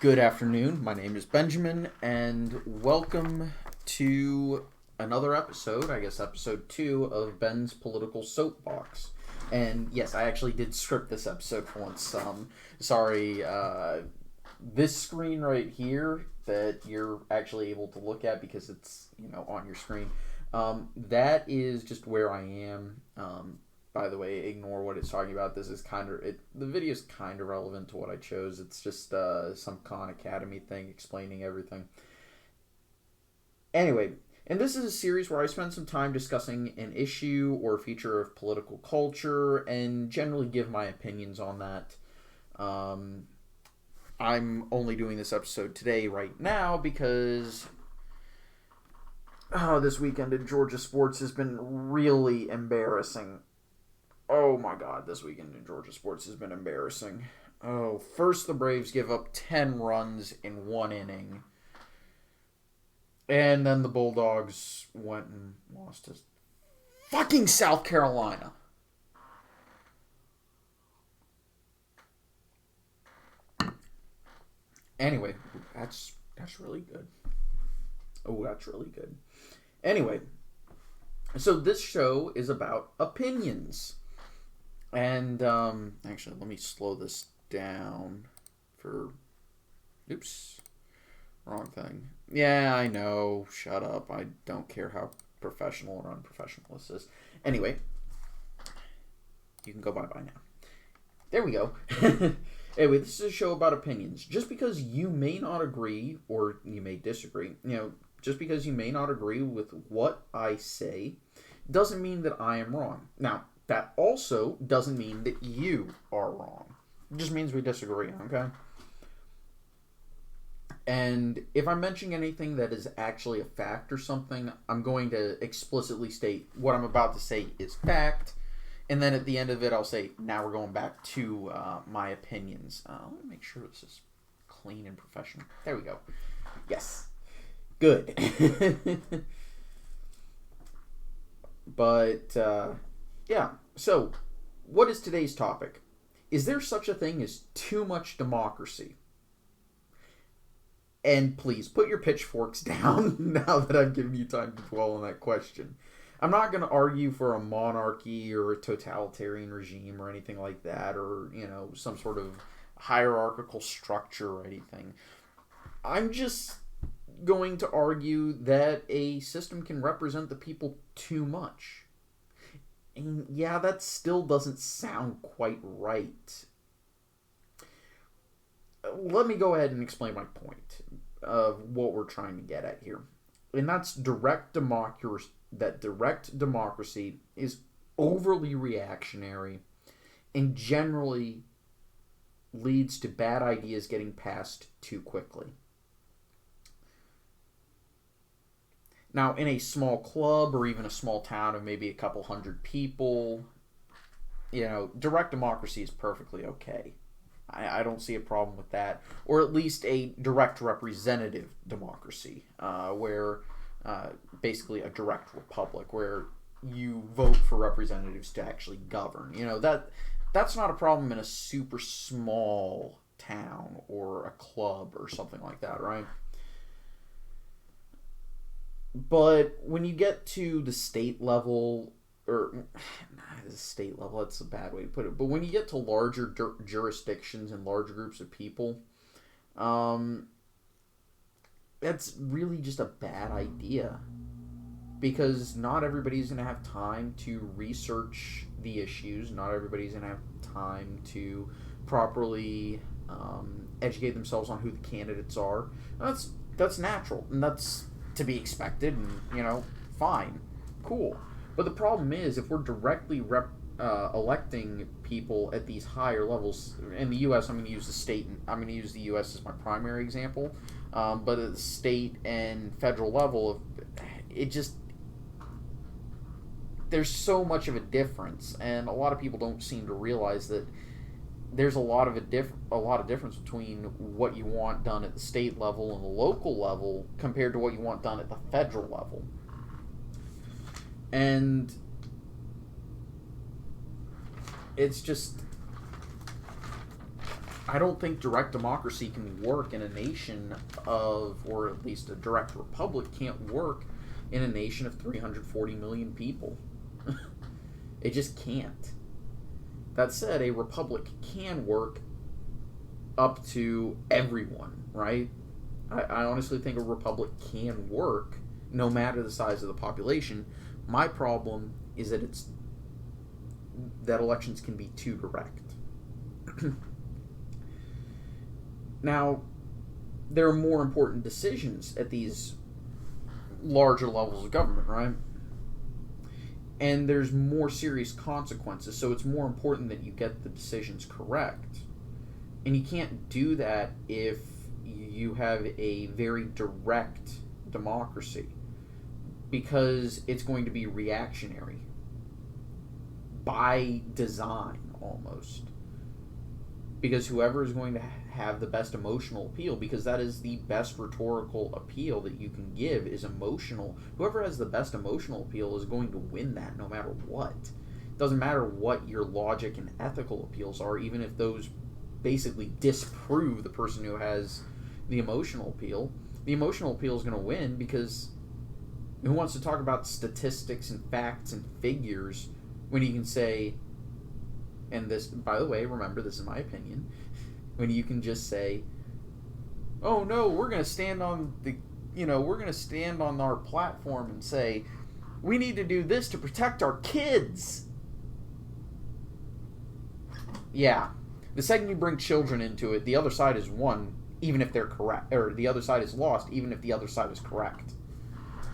Good afternoon. My name is Benjamin, and welcome to another episode, I guess episode 2 of Ben's Political Soapbox. And yes, I actually did script this episode for once. Sorry, this screen right here that you're actually able to look at because it's, on your screen, that is just where I am. By the way, ignore what it's talking about. This is the video is kind of relevant to what I chose. It's just some Khan Academy thing explaining everything. Anyway, and this is a series where I spend some time discussing an issue or feature of political culture and generally give my opinions on that. I'm only doing this episode today right now because this weekend in Georgia sports has been really embarrassing. Oh my god, this weekend in Georgia sports has been embarrassing. Oh, first the Braves give up 10 runs in one inning. And then the Bulldogs went and lost to fucking South Carolina. Anyway, that's really good. Oh, that's really good. Anyway, so this show is about opinions. And, actually, let me slow this down for... Oops. Wrong thing. Yeah, I know. Shut up. I don't care how professional or unprofessional this is. Anyway, you can go bye-bye now. There we go. Anyway, this is a show about opinions. Just because you may not agree, or you may disagree, just because you may not agree with what I say, doesn't mean that I am wrong. Now, that also doesn't mean that you are wrong. It just means we disagree, okay? And if I'm mentioning anything that is actually a fact or something, I'm going to explicitly state what I'm about to say is fact. And then at the end of it, I'll say, now we're going back to my opinions. Let me make sure this is clean and professional. There we go. Yes. Good. But, yeah. So, what is today's topic? Is there such a thing as too much democracy? And please, put your pitchforks down now that I've given you time to dwell on that question. I'm not going to argue for a monarchy or a totalitarian regime or anything like that, or, some sort of hierarchical structure or anything. I'm just going to argue that a system can represent the people too much. And yeah, that still doesn't sound quite right. Let me go ahead and explain my point of what we're trying to get at here. And that's direct democracy is overly reactionary and generally leads to bad ideas getting passed too quickly. Now, in a small club or even a small town of maybe a couple hundred people, direct democracy is perfectly okay. I don't see a problem with that. Or at least a direct representative democracy, where basically a direct republic, where you vote for representatives to actually govern. That's not a problem in a super small town or a club or something like that, right? But when you get to the state level, or the state level, that's a bad way to put it, but when you get to larger jurisdictions and larger groups of people, that's really just a bad idea. Because not everybody's going to have time to research the issues. Not everybody's going to have time to properly educate themselves on who the candidates are. That's natural, and that's to be expected, and, fine. Cool. But the problem is, if we're directly electing people at these higher levels, in the U.S., I'm going to use the state, I'm going to use the U.S. as my primary example, but at the state and federal level, there's so much of a difference, and a lot of people don't seem to realize that there's a lot of difference between what you want done at the state level and the local level compared to what you want done at the federal level. And it's just I don't think direct democracy can work in a nation of, or at least a direct republic can't work in a nation of 340 million people. It just can't. That said, a republic can work up to everyone, right? I honestly think a republic can work no matter the size of the population. My problem is that elections can be too direct. Now, there are more important decisions at these larger levels of government, right? And there's more serious consequences, so it's more important that you get the decisions correct. And you can't do that if you have a very direct democracy, because it's going to be reactionary by design, almost. Because whoever is going to have the best emotional appeal, because that is the best rhetorical appeal that you can give, is emotional. Whoever has the best emotional appeal is going to win that no matter what. It doesn't matter what your logic and ethical appeals are, even if those basically disprove the person who has the emotional appeal. The emotional appeal is going to win, because who wants to talk about statistics and facts and figures when you can say, and this, by the way, remember, this is my opinion, when you can just say, oh no, we're going to stand on our platform and say, we need to do this to protect our kids. Yeah. The second you bring children into it, the other side is won, even if they're correct, or the other side is lost, even if the other side is correct.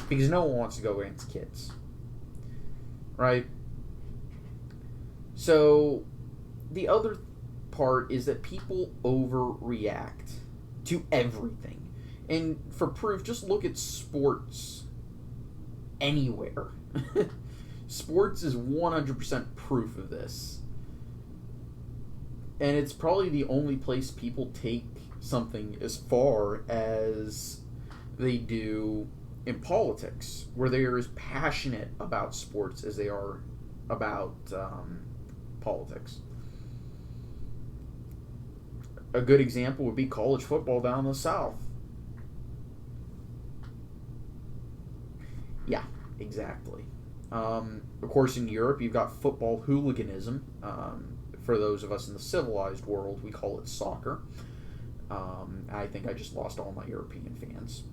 Because no one wants to go against kids. Right? So, the other part is that people overreact to everything. And for proof, just look at sports anywhere. Sports is 100% proof of this. And it's probably the only place people take something as far as they do in politics, where they are as passionate about sports as they are about politics. A good example would be college football down in the South. Yeah, exactly. Of course, in Europe, you've got football hooliganism. For those of us in the civilized world, we call it soccer. I think I just lost all my European fans.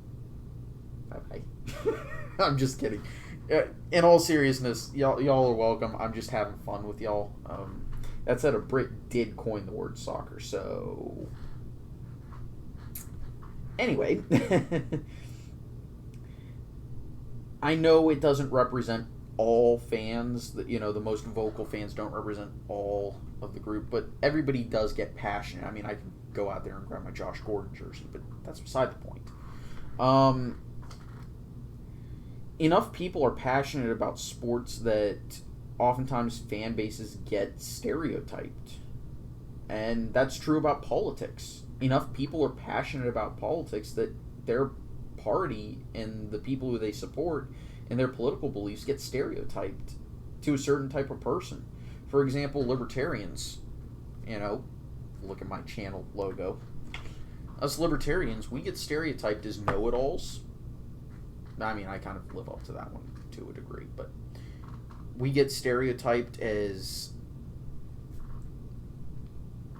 Bye-bye. I'm just kidding. In all seriousness, y'all are welcome. I'm just having fun with y'all. That said, a Brit did coin the word soccer, so... Anyway. I know it doesn't represent all fans. The most vocal fans don't represent all of the group, but everybody does get passionate. I mean, I can go out there and grab my Josh Gordon jersey, but that's beside the point. Enough people are passionate about sports that oftentimes fan bases get stereotyped. And that's true about politics. Enough people are passionate about politics that their party and the people who they support and their political beliefs get stereotyped to a certain type of person. For example, libertarians. Look at my channel logo. Us libertarians, we get stereotyped as know-it-alls. I mean, I kind of live up to that one to a degree, but we get stereotyped as,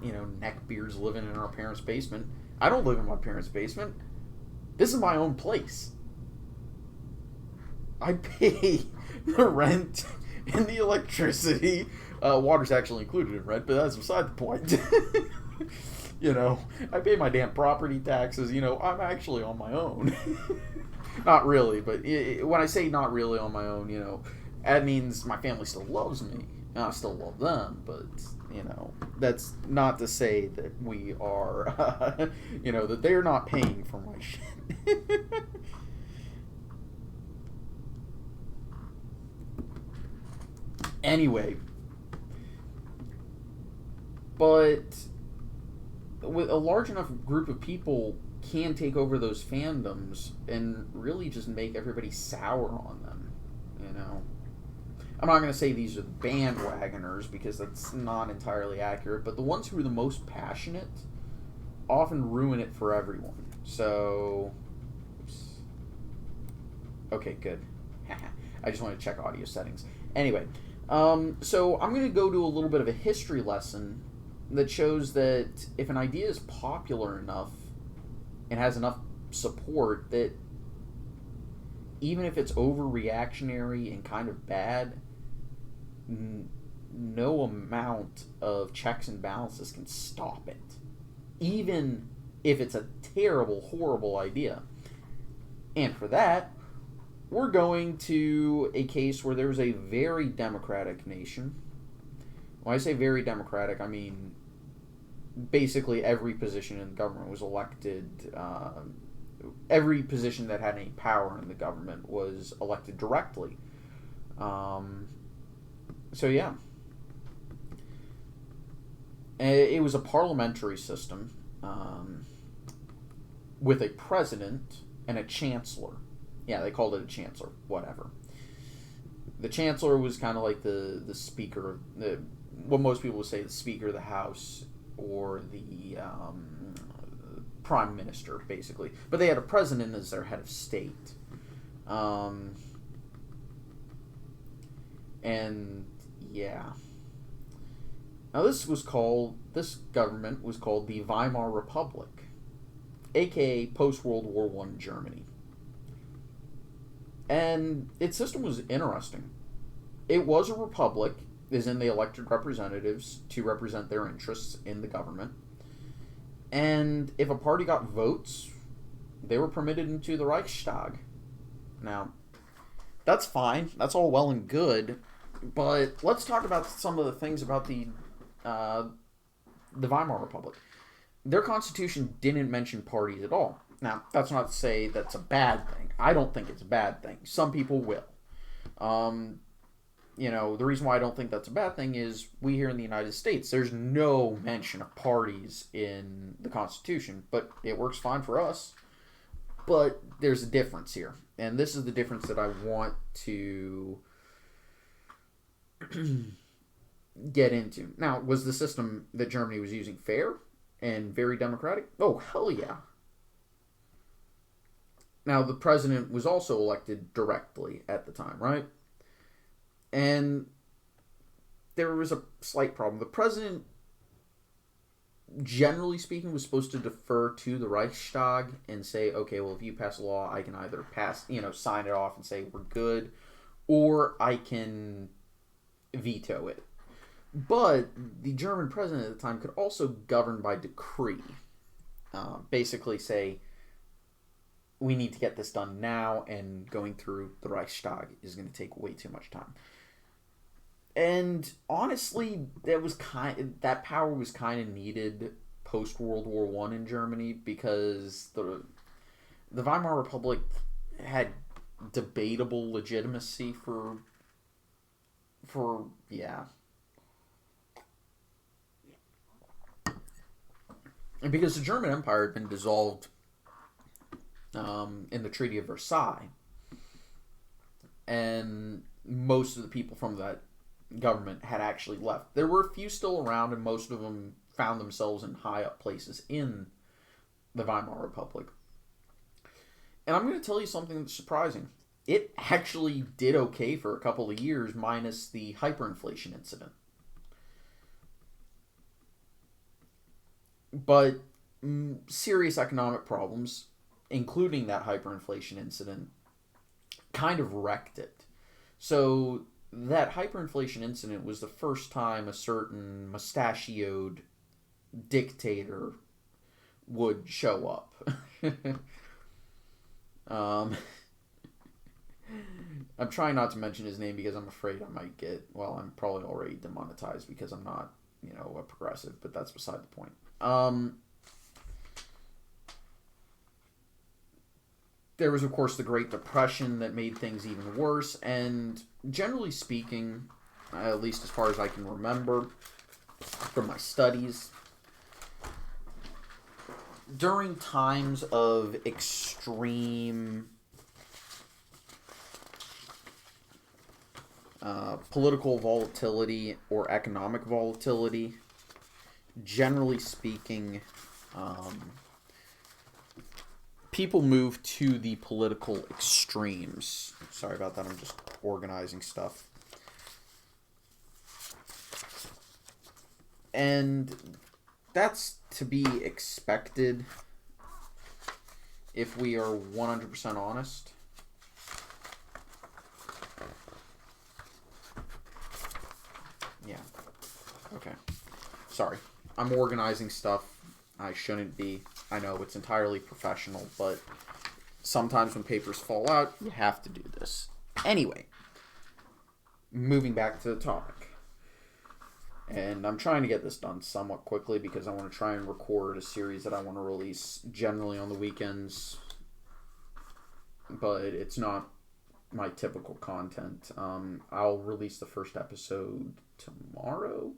neckbeards living in our parents' basement. I don't live in my parents' basement. This is my own place. I pay the rent and the electricity. Water's actually included in rent, but that's beside the point. I pay my damn property taxes. I'm actually on my own. Not really, but when I say not really on my own, that means my family still loves me. And I still love them, but, that's not to say that we are, that they're not paying for my shit. Anyway, but with a large enough group of people can take over those fandoms and really just make everybody sour on them, I'm not going to say these are the bandwagoners because that's not entirely accurate, but the ones who are the most passionate often ruin it for everyone. So, oops. Okay, good. I just want to check audio settings. Anyway, so I'm going to go to a little bit of a history lesson that shows that if an idea is popular enough and has enough support, that even if it's overreactionary and kind of bad, no amount of checks and balances can stop it. Even if it's a terrible, horrible idea. And for that, we're going to a case where there was a very democratic nation. When I say very democratic, I mean basically every position in the government was elected. Every position that had any power in the government was elected directly. So yeah. It was a parliamentary system with a president and a chancellor. Yeah, they called it a chancellor. Whatever. The chancellor was kind of like the speaker, what most people would say, the speaker of the House or the prime minister, basically. But they had a president as their head of state. And yeah. Now this government was called the Weimar Republic, aka post-World War I Germany. And its system was interesting. It was a republic, as in they elected representatives to represent their interests in the government. And if a party got votes, they were permitted into the Reichstag. Now, that's fine. That's all well and good. But let's talk about some of the things about the Weimar Republic. Their constitution didn't mention parties at all. Now, that's not to say that's a bad thing. I don't think it's a bad thing. Some people will. The reason why I don't think that's a bad thing is we here in the United States, there's no mention of parties in the Constitution, but it works fine for us. But there's a difference here. And this is the difference that I want to get into. Now, was the system that Germany was using fair and very democratic? Oh, hell yeah. Now, the president was also elected directly at the time, right? And there was a slight problem. The president, generally speaking, was supposed to defer to the Reichstag and say, okay, well, if you pass a law, I can either sign it off and say we're good, or I can veto it. But the German president at the time could also govern by decree. Basically say, we need to get this done now, and going through the Reichstag is going to take way too much time. And honestly, that power was kind of needed post World War I in Germany, because the Weimar Republic had debatable legitimacy for because the German Empire had been dissolved in the Treaty of Versailles, and most of the people from that government had actually left. There were a few still around, and most of them found themselves in high up places in the Weimar Republic. And I'm going to tell you something that's surprising. It actually did okay for a couple of years, minus the hyperinflation incident. But serious economic problems, including that hyperinflation incident, kind of wrecked it. So that hyperinflation incident was the first time a certain mustachioed dictator would show up. I'm trying not to mention his name because I'm afraid I might I'm probably already demonetized because I'm not, a progressive, but that's beside the point. There was, of course, the Great Depression that made things even worse, and generally speaking, at least as far as I can remember from my studies, during times of extreme political volatility or economic volatility, generally speaking, people move to the political extremes. Sorry about that, I'm just organizing stuff. And that's to be expected if we are 100% honest. Yeah. Okay. Sorry. I'm organizing stuff. I shouldn't be. I know it's entirely professional, but sometimes when papers fall out, you have to do this. Anyway, moving back to the topic. And I'm trying to get this done somewhat quickly because I want to try and record a series that I want to release generally on the weekends. But it's not my typical content. I'll release the first episode tomorrow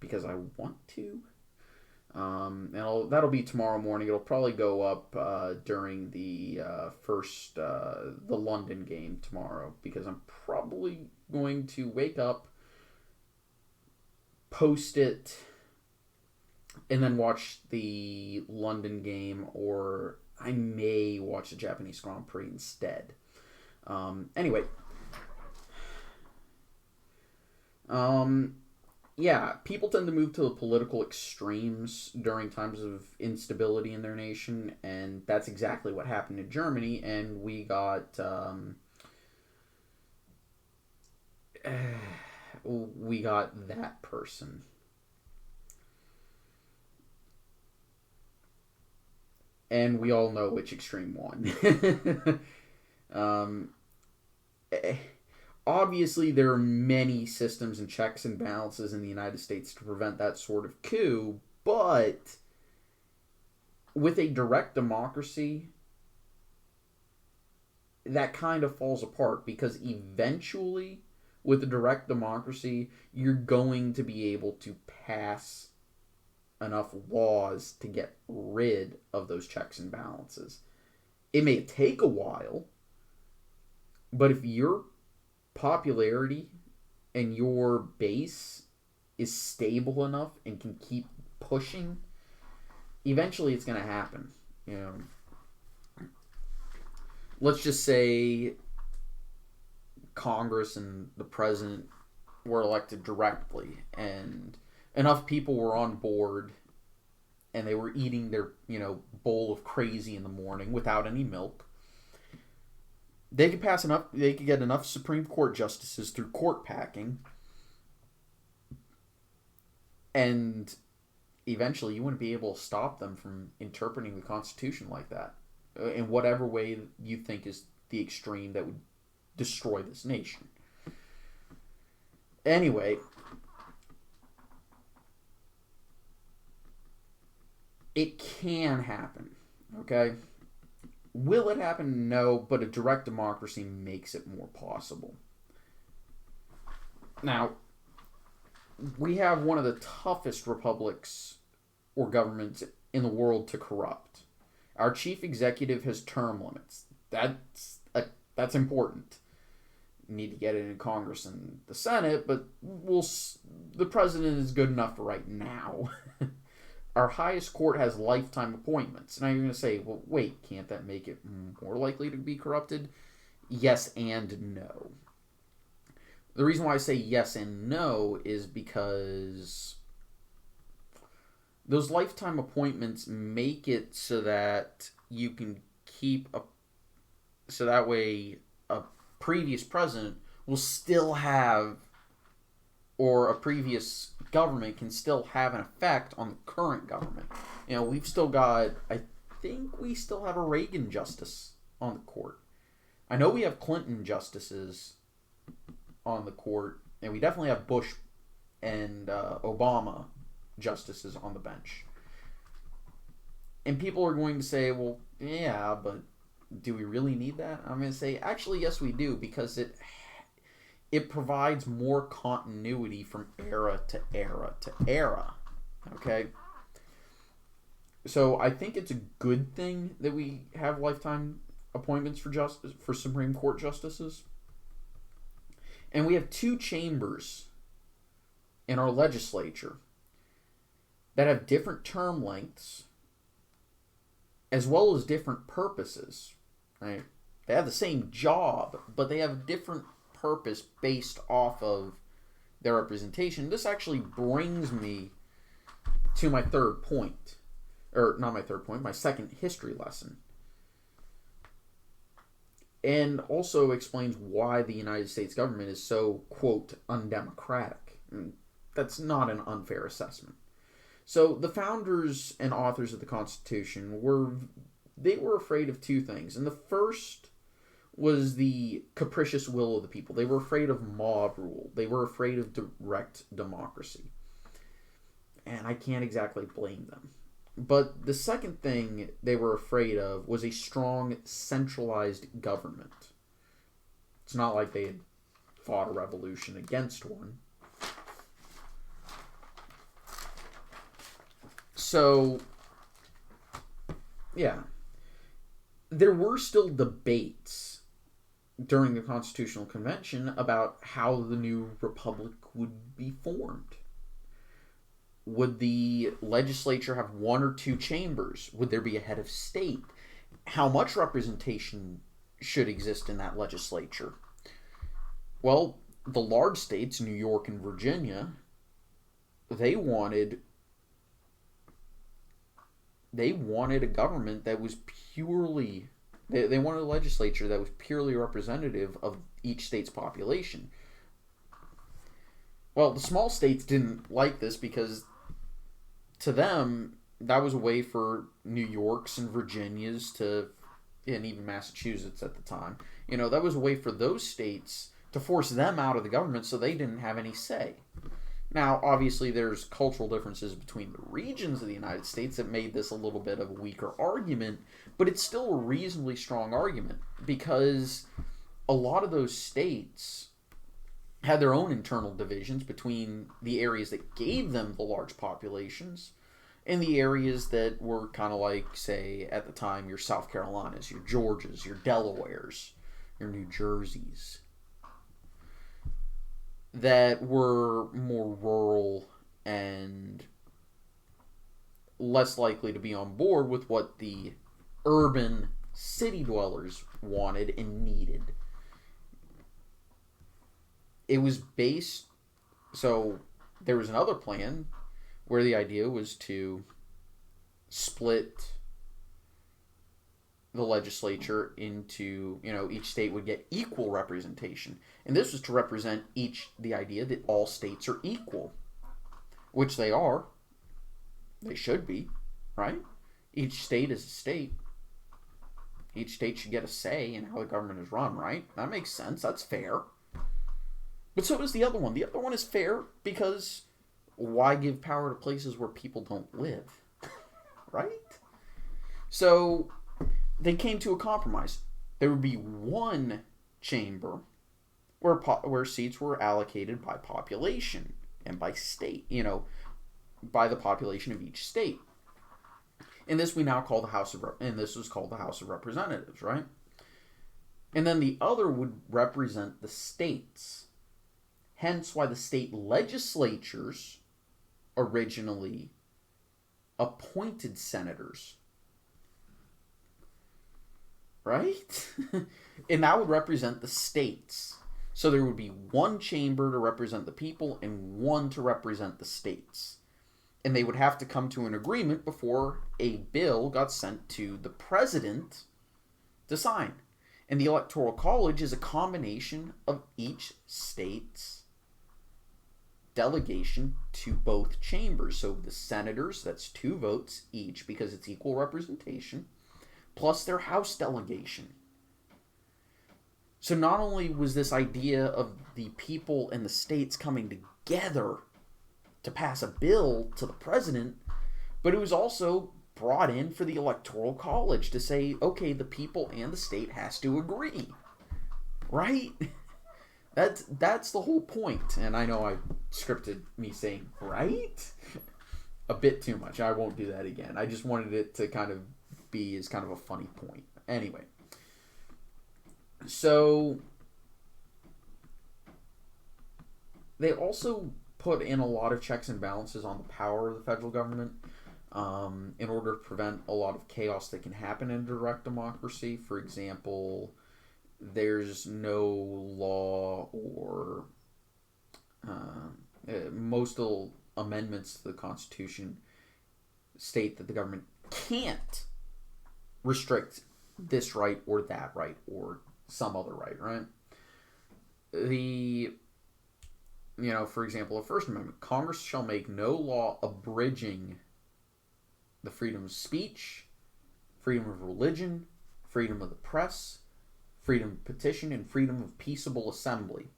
because I want to. And that'll be tomorrow morning. It'll probably go up during the the London game tomorrow because I'm probably going to wake up, post it, and then watch the London game, or I may watch the Japanese Grand Prix instead. Anyway. Yeah, people tend to move to the political extremes during times of instability in their nation, and that's exactly what happened in Germany, and we got that person. And we all know which extreme won. Obviously, there are many systems and checks and balances in the United States to prevent that sort of coup, but with a direct democracy, that kind of falls apart because eventually, with a direct democracy, you're going to be able to pass enough laws to get rid of those checks and balances. It may take a while, but if your popularity and your base is stable enough and can keep pushing, eventually it's going to happen. You know, let's just say Congress and the president were elected directly and enough people were on board and they were eating their, bowl of crazy in the morning without any milk. They could get enough Supreme Court justices through court packing, and eventually you wouldn't be able to stop them from interpreting the Constitution like that in whatever way you think is the extreme that would destroy this nation. Anyway, it can happen, okay? Will it happen? No, but a direct democracy makes it more possible. Now, we have one of the toughest republics or governments in the world to corrupt. Our chief executive has term limits. That's important. You need to get it in Congress and the Senate, but the president is good enough for right now. Our highest court has lifetime appointments. Now you're going to say, well, wait, can't that make it more likely to be corrupted? Yes and no. The reason why I say yes and no is because those lifetime appointments make it so that you can so that way a previous president will still have, or a previous government can still have an effect on the current government. We've still got, I think we still have a Reagan justice on the court. I know we have Clinton justices on the court, and we definitely have Bush and Obama justices on the bench. And people are going to say, well, yeah, but do we really need that? I'm going to say, actually, yes, we do, because it provides more continuity from era to era to era. Okay? So I think it's a good thing that we have lifetime appointments for Supreme Court justices. And we have two chambers in our legislature that have different term lengths as well as different purposes. Right? They have the same job, but they have a different purpose based off of their representation. This actually brings me to my third point. Or not my third point, my second history lesson. And also explains why the United States government is so, quote, undemocratic. And that's not an unfair assessment. So the founders and authors of the Constitution were afraid of two things. And the first was the capricious will of the people. They were afraid of mob rule. They were afraid of direct democracy. And I can't exactly blame them. But the second thing they were afraid of was a strong, centralized government. It's not like they had fought a revolution against one. So, yeah. There were still debates during the Constitutional Convention about how the new republic would be formed. Would the legislature have one or two chambers? Would there be a head of state? How much representation should exist in that legislature? Well, the large states, New York and Virginia, they wanted a government that was purely... They wanted a legislature that was purely representative of each state's population. Well, the small states didn't like this because to them, that was a way for New York's and Virginia's and even Massachusetts at the time, that was a way for those states to force them out of the government so they didn't have any say. Now, obviously, there's cultural differences between the regions of the United States that made this a little bit of a weaker argument, but it's still a reasonably strong argument because a lot of those states had their own internal divisions between the areas that gave them the large populations and the areas that were kind of like, say, at the time, your South Carolinas, your Georgias, your Delawares, your New Jerseys, that were more rural and less likely to be on board with what the urban city dwellers wanted and needed. It was based... So, there was another plan where the idea was to split the legislature into, each state would get equal representation. And this was to represent the idea that all states are equal. Which they are. They should be, right? Each state is a state. Each state should get a say in how the government is run, right? That makes sense. That's fair. But so is the other one. The other one is fair because why give power to places where people don't live? Right? So they came to a compromise. There would be one chamber where seats were allocated by population and by state, by the population of each state. And this we now call the House of and this was called the House of Representatives, right? And then the other would represent the states. Hence why the state legislatures originally appointed senators. Right? And that would represent the states. So there would be one chamber to represent the people and one to represent the states. And they would have to come to an agreement before a bill got sent to the president to sign. And the Electoral College is a combination of each state's delegation to both chambers. So the senators, that's 2 votes each because it's equal representation, plus their House delegation. So not only was this idea of the people and the states coming together to pass a bill to the president, but it was also brought in for the Electoral College to say, okay, the people and the state has to agree. Right? That's the whole point. And I know I scripted me saying, right? A bit too much. I won't do that again. I just wanted it to kind of be as kind of a funny point. Anyway. So, They also put in a lot of checks and balances on the power of the federal government in order to prevent a lot of chaos that can happen in a direct democracy. For example, there's no law or most of the amendments to the Constitution state that the government can't restrict this right or that right or some other right? For example, the First Amendment, Congress shall make no law abridging the freedom of speech, freedom of religion, freedom of the press, freedom of petition, and freedom of peaceable assembly.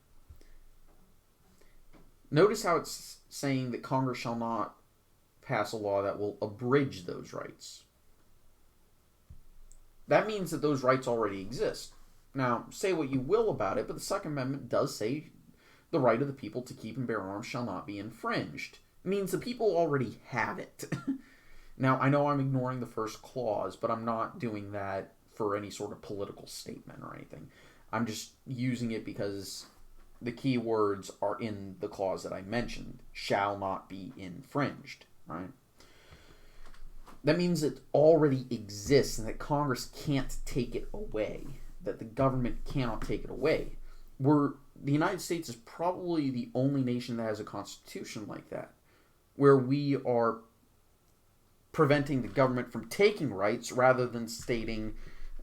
Notice how it's saying that Congress shall not pass a law that will abridge those rights. That means that those rights already exist. Now, say what you will about it, but the Second Amendment does say the right of the people to keep and bear arms shall not be infringed. It means the people already have it. Now, I know I'm ignoring the first clause, but I'm not doing that for any sort of political statement or anything. I'm just using it because the key words are in the clause that I mentioned. Shall not be infringed, right? That means it already exists and that Congress can't take it away, that the government cannot take it away. The United States is probably the only nation that has a constitution like that, where we are preventing the government from taking rights rather than stating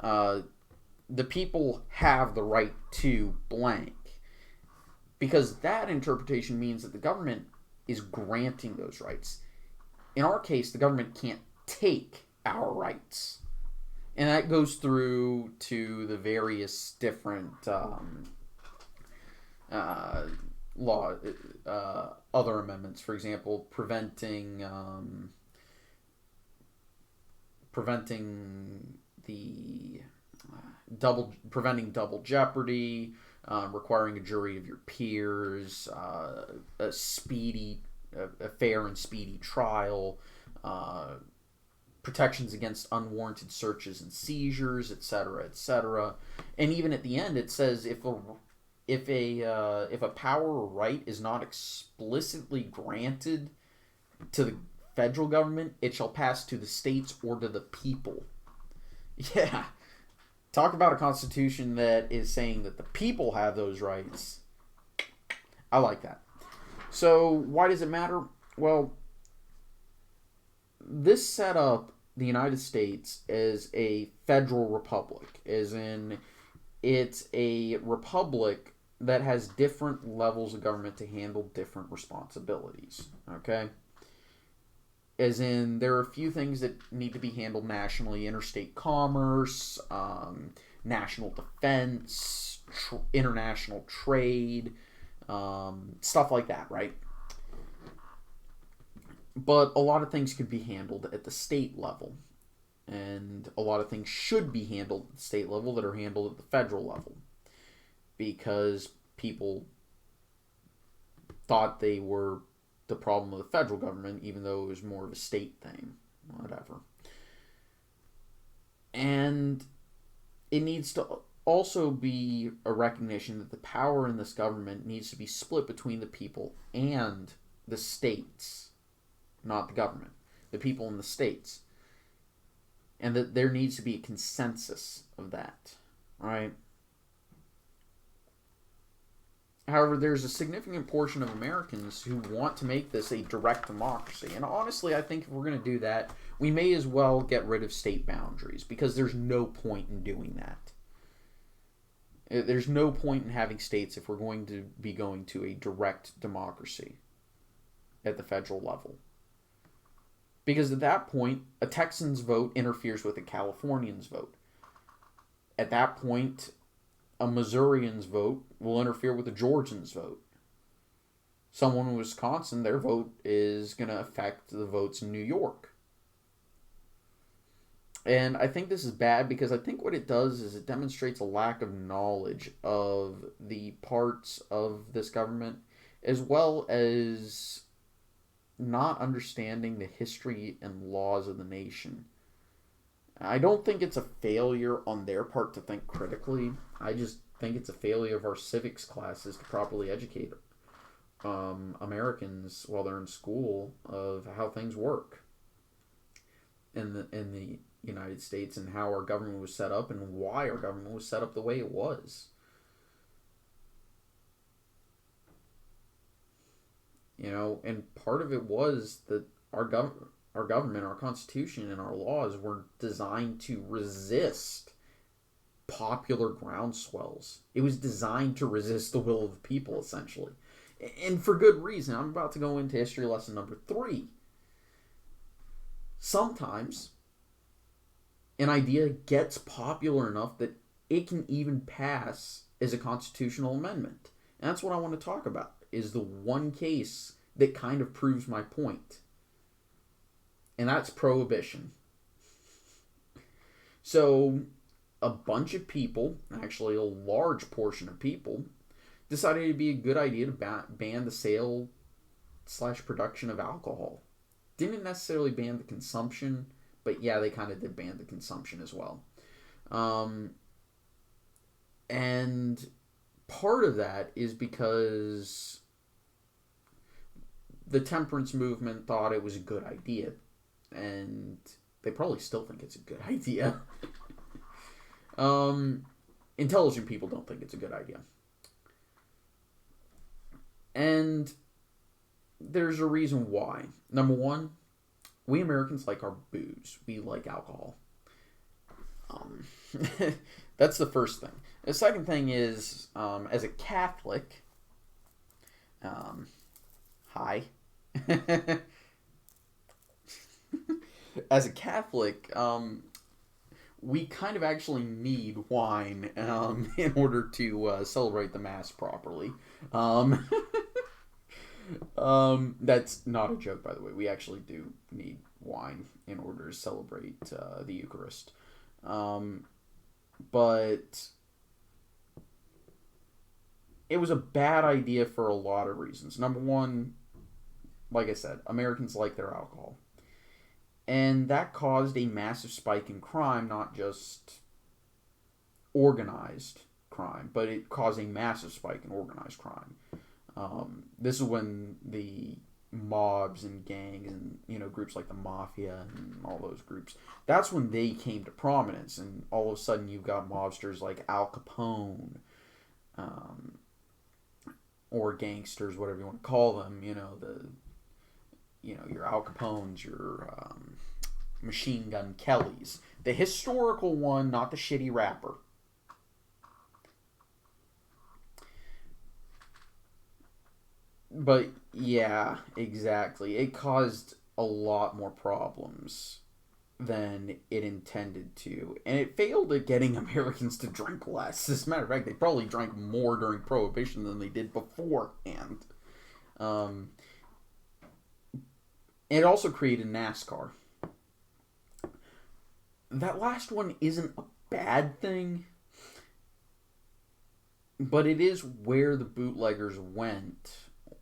the people have the right to blank. Because that interpretation means that the government is granting those rights. In our case, the government can't take our rights. And that goes through to the various different other amendments. For example, preventing double jeopardy, requiring a jury of your peers, a fair and speedy trial, protections against unwarranted searches and seizures, etc., etc. And even at the end, it says if a power or right is not explicitly granted to the federal government, it shall pass to the states or to the people. Yeah. Talk about a constitution that is saying that the people have those rights. I like that. So, why does it matter? Well, this set up the United States as a federal republic, as in it's a republic that has different levels of government to handle different responsibilities. Okay? As in, there are a few things that need to be handled nationally: interstate commerce, national defense, international trade, stuff like that, right? But a lot of things could be handled at the state level. And a lot of things should be handled at the state level that are handled at the federal level. Because people thought they were the problem of the federal government, even though it was more of a state thing. Whatever. And it needs to also be a recognition that the power in this government needs to be split between the people and the states. Not the government. The people in the states. And that there needs to be a consensus of that. Right? However, there's a significant portion of Americans who want to make this a direct democracy. And honestly, I think if we're going to do that, we may as well get rid of state boundaries, because there's no point in doing that. There's no point in having states if we're going to be going to a direct democracy at the federal level. Because at that point, a Texan's vote interferes with a Californian's vote. At that point, a Missourian's vote will interfere with a Georgian's vote. Someone in Wisconsin, their vote is going to affect the votes in New York. And I think this is bad because I think what it does is it demonstrates a lack of knowledge of the parts of this government, as well as not understanding the history and laws of the nation. I don't think it's a failure on their part to think critically. I just think it's a failure of our civics classes to properly educate Americans while they're in school of how things work in the United States and how our government was set up and why our government was set up the way it was. You know, and part of it was that our government, our constitution, and our laws were designed to resist popular groundswells. It was designed to resist the will of the people, essentially. And for good reason. I'm about to go into history lesson number 3. Sometimes an idea gets popular enough that it can even pass as a constitutional amendment. And that's what I want to talk about, is the one case that kind of proves my point. And that's prohibition. So, a bunch of people, actually a large portion of people, decided it'd be a good idea to ban the sale / production of alcohol. Didn't necessarily ban the consumption, but yeah, they kind of did ban the consumption as well. And part of that is because the temperance movement thought it was a good idea, and they probably still think it's a good idea. Intelligent people don't think it's a good idea. And there's a reason why. Number one, we Americans like our booze. We like alcohol. That's the first thing. The second thing is, as a Catholic, hi. As a Catholic, we kind of actually need wine in order to celebrate the Mass properly. That's not a joke, by the way. We actually do need wine in order to celebrate the Eucharist. But it was a bad idea for a lot of reasons. Number one, like I said, Americans like their alcohol. And that caused a massive spike in crime, not just organized crime, but it caused a massive spike in organized crime. This is when the mobs and gangs and groups like the mafia and all those groups, that's when they came to prominence, and all of a sudden you've got mobsters like Al Capone, or gangsters, whatever you want to call them. Your Al Capones, your Machine Gun Kellys, the historical one, not the shitty rapper. But yeah, exactly. It caused a lot more problems than it intended to. And it failed at getting Americans to drink less. As a matter of fact, they probably drank more during Prohibition than they did beforehand. It also created NASCAR. That last one isn't a bad thing, but it is where the bootleggers went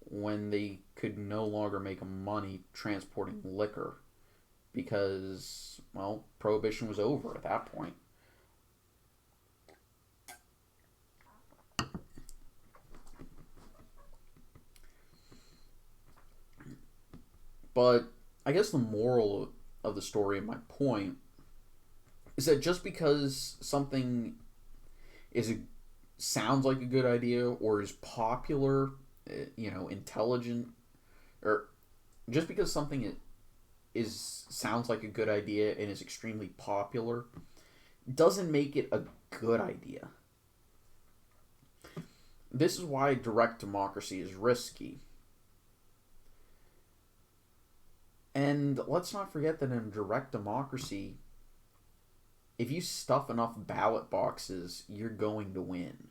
when they could no longer make money transporting liquor, because, well, Prohibition was over at that point. But I guess the moral of the story and my point is that just because something sounds like a good idea or is popular, intelligent, or just because something sounds like a good idea and is extremely popular, doesn't make it a good idea. This is why direct democracy is risky. And let's not forget that in a direct democracy, if you stuff enough ballot boxes, you're going to win.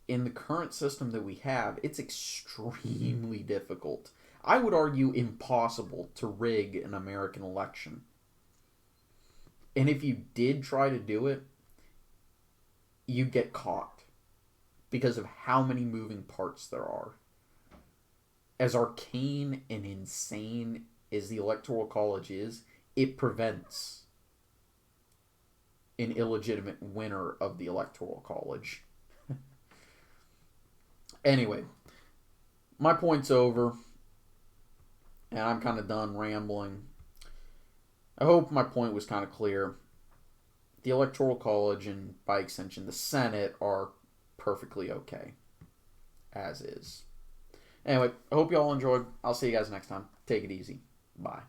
In the current system that we have, it's extremely difficult. I would argue impossible to rig an American election. And if you did try to do it, you'd get caught because of how many moving parts there are. As arcane and insane as the Electoral College is, it prevents an illegitimate winner of the Electoral College. Anyway, my point's over, and I'm kind of done rambling. I hope my point was kind of clear. The Electoral College and, by extension, the Senate are perfectly okay, as is. Anyway, I hope you all enjoyed. I'll see you guys next time. Take it easy. Bye.